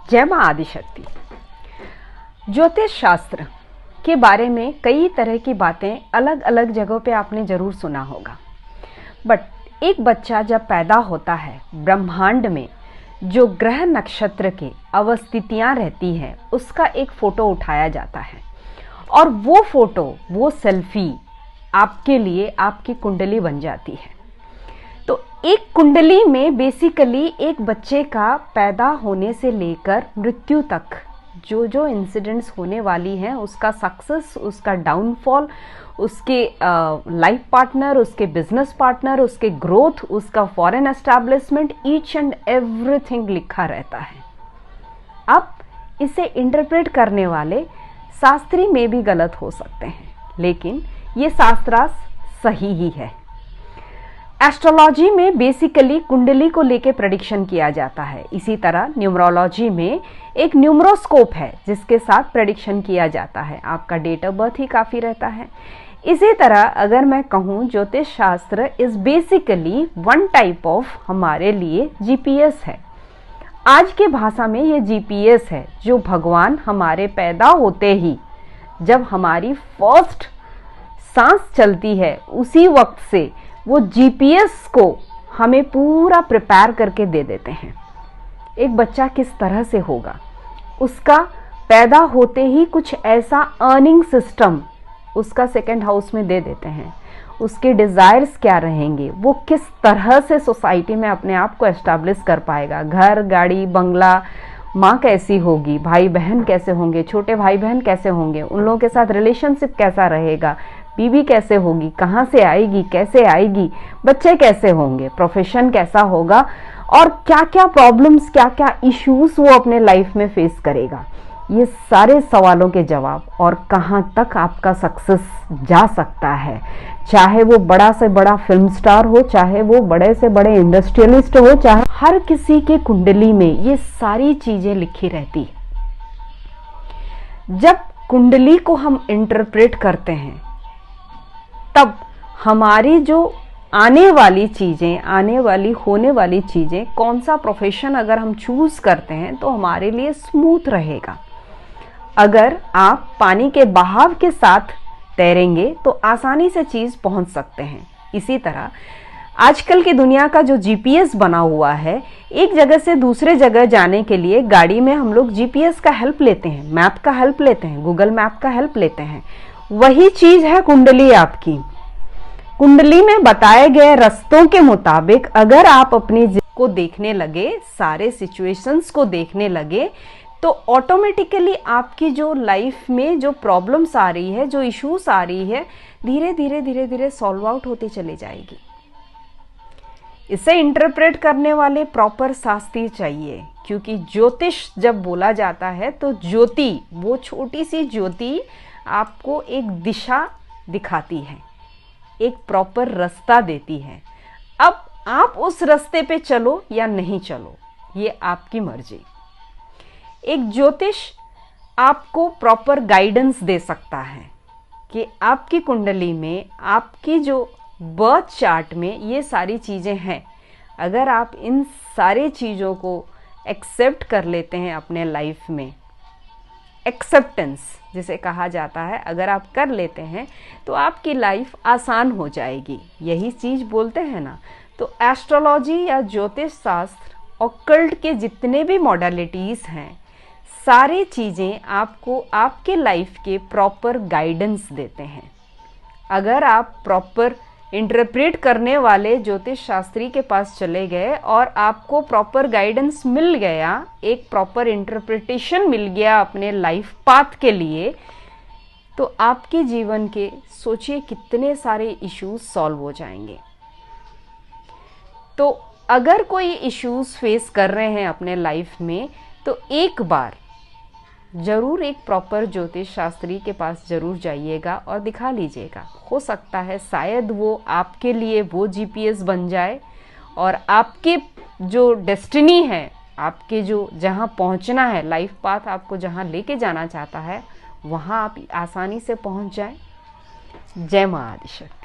जय मां आदिशक्ति। ज्योतिष शास्त्र के बारे में कई तरह की बातें अलग अलग जगहों पे आपने जरूर सुना होगा, बट एक बच्चा जब पैदा होता है, ब्रह्मांड में जो ग्रह नक्षत्र के अवस्थितियां रहती हैं उसका एक फोटो उठाया जाता है और वो फोटो, वो सेल्फी आपके लिए आपकी कुंडली बन जाती है। तो एक कुंडली में बेसिकली एक बच्चे का पैदा होने से लेकर मृत्यु तक जो जो इंसिडेंट्स होने वाली हैं, उसका सक्सेस, उसका डाउनफॉल, उसके लाइफ पार्टनर, उसके बिजनेस पार्टनर, उसके ग्रोथ, उसका foreign establishment, each and everything लिखा रहता है। अब इसे इंटरप्रेट करने वाले शास्त्री में भी गलत हो सकते हैं, लेकिन ये शास्त्रार्थ सही ही है। एस्ट्रोलॉजी में बेसिकली कुंडली को लेके प्रेडिक्शन किया जाता है। इसी तरह न्यूमरोलॉजी में एक न्यूमरोस्कोप है जिसके साथ प्रेडिक्शन किया जाता है। आपका डेट ऑफ बर्थ ही काफ़ी रहता है। इसी तरह अगर मैं कहूँ, ज्योतिष शास्त्र is basically one type of हमारे लिए जीपीएस है। आज के भाषा में ये जीपीएस है जो भगवान हमारे पैदा होते ही, जब हमारी फर्स्ट सांस चलती है, उसी वक्त से वो जीपीएस को हमें पूरा प्रिपेयर करके दे देते हैं। एक बच्चा किस तरह से होगा, उसका पैदा होते ही कुछ ऐसा अर्निंग सिस्टम उसका सेकंड हाउस में दे देते हैं। उसके डिज़ायर्स क्या रहेंगे, वो किस तरह से सोसाइटी में अपने आप को एस्टैब्लिश कर पाएगा, घर, गाड़ी, बंगला, माँ कैसी होगी, भाई बहन कैसे होंगे, छोटे भाई बहन कैसे होंगे, उन लोगों के साथ रिलेशनशिप कैसा रहेगा, बीवी कैसे होगी, कहाँ से आएगी, कैसे आएगी, बच्चे कैसे होंगे, प्रोफेशन कैसा होगा और क्या क्या प्रॉब्लम्स, क्या क्या इश्यूज वो अपने लाइफ में फेस करेगा। ये सारे सवालों के जवाब और कहाँ तक आपका सक्सेस जा सकता है, चाहे वो बड़ा से बड़ा फिल्म स्टार हो, चाहे वो बड़े से बड़े इंडस्ट्रियलिस्ट हो, चाहे हर किसी के कुंडली में ये सारी चीजें लिखी रहती। जब कुंडली को हम इंटरप्रेट करते हैं तब हमारी जो आने वाली चीज़ें, आने वाली होने वाली चीज़ें, कौन सा प्रोफेशन अगर हम चूज़ करते हैं तो हमारे लिए स्मूथ रहेगा। अगर आप पानी के बहाव के साथ तैरेंगे तो आसानी से चीज़ पहुंच सकते हैं। इसी तरह आजकल की दुनिया का जो जीपीएस बना हुआ है, एक जगह से दूसरे जगह जाने के लिए गाड़ी में हम लोग जीपीएस का हेल्प लेते हैं, मैप का हेल्प लेते हैं, गूगल मैप का हेल्प लेते हैं। वही चीज है कुंडली आपकी। कुंडली में बताए गए रास्तों के मुताबिक अगर आप अपनी को देखने लगे, सारे सिचुएशंस को देखने लगे, तो ऑटोमेटिकली आपकी जो लाइफ में जो प्रॉब्लम्स आ रही है, जो इश्यूज आ रही है, धीरे धीरे धीरे धीरे सॉल्व आउट होती चली जाएगी। इसे इंटरप्रेट करने वाले प्रॉपर शास्त्री चाहिए, क्योंकि ज्योतिष जब बोला जाता है तो ज्योति, वो छोटी सी ज्योति आपको एक दिशा दिखाती है, एक प्रॉपर रास्ता देती है। अब आप उस रास्ते पे चलो या नहीं चलो, ये आपकी मर्जी। एक ज्योतिष आपको प्रॉपर गाइडेंस दे सकता है कि आपकी कुंडली में, आपकी जो बर्थ चार्ट में ये सारी चीज़ें हैं। अगर आप इन सारी चीज़ों को एक्सेप्ट कर लेते हैं अपने लाइफ में, एक्सेप्टेंस जिसे कहा जाता है, अगर आप कर लेते हैं तो आपकी लाइफ आसान हो जाएगी। यही चीज़ बोलते हैं ना। तो एस्ट्रोलॉजी या ज्योतिष शास्त्र, ऑकल्ट के जितने भी मॉडलिटीज़ हैं, सारी चीज़ें आपको आपके लाइफ के प्रॉपर गाइडेंस देते हैं। अगर आप प्रॉपर इंटरप्रेट करने वाले ज्योतिष शास्त्री के पास चले गए और आपको प्रॉपर गाइडेंस मिल गया, एक प्रॉपर इंटरप्रिटेशन मिल गया अपने लाइफ पाथ के लिए, तो आपके जीवन के सोचिए कितने सारे इश्यूज सॉल्व हो जाएंगे। तो अगर कोई इश्यूज फेस कर रहे हैं अपने लाइफ में, तो एक बार जरूर एक प्रॉपर ज्योतिष शास्त्री के पास जरूर जाइएगा और दिखा लीजिएगा। हो सकता है शायद वो आपके लिए वो जीपीएस बन जाए और आपके जो डेस्टिनी है, आपके जो जहाँ पहुँचना है, लाइफ पाथ आपको जहाँ लेके जाना चाहता है, वहाँ आप आसानी से पहुँच जाए। जय मां आदिशक्ति।